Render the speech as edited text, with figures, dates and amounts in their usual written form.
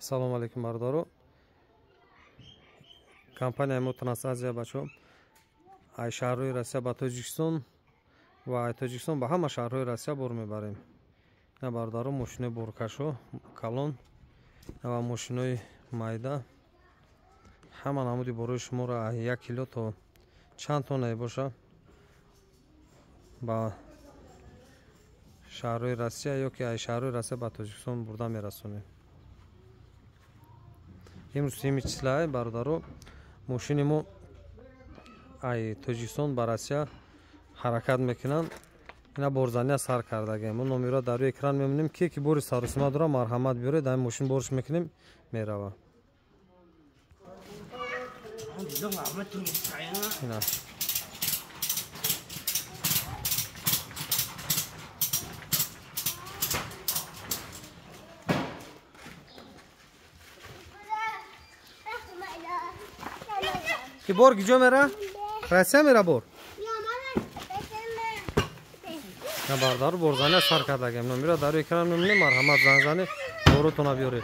Assalomu alaykum bardoru. Kompaniyamiz Transaziya bacho ay shaharhoyi Rossiya ba Tojikiston va ay Tojikiston ba hamma shaharhoyi Rossiya bor мебарем. На бардару мошини буркашо, калон ва мошинои майда ҳама намуди борои шуморо 1 кило то чанд тонна боша ба шаҳрҳои Россия ё ки ай шаҳрҳои Россия ба Тоҷикистон бурда мерасонем. Имрӯз 3 числаи бародаро мошини мо ай Тоҷикистон ба Россия ҳаракат мекунанд. Ина борзания сар кардагем. Мо номеро дар рӯи экран мемонем. Ки бори саросима дора марҳамат биёред, дар мошин бориш мекунем, мерава. Ина ки бор киҷо мера? Россия мера бор? На бардар борзания сар кардагем. Номеро дар рӯи экран мемонем. Марҳамат занг занед, боротона биёред.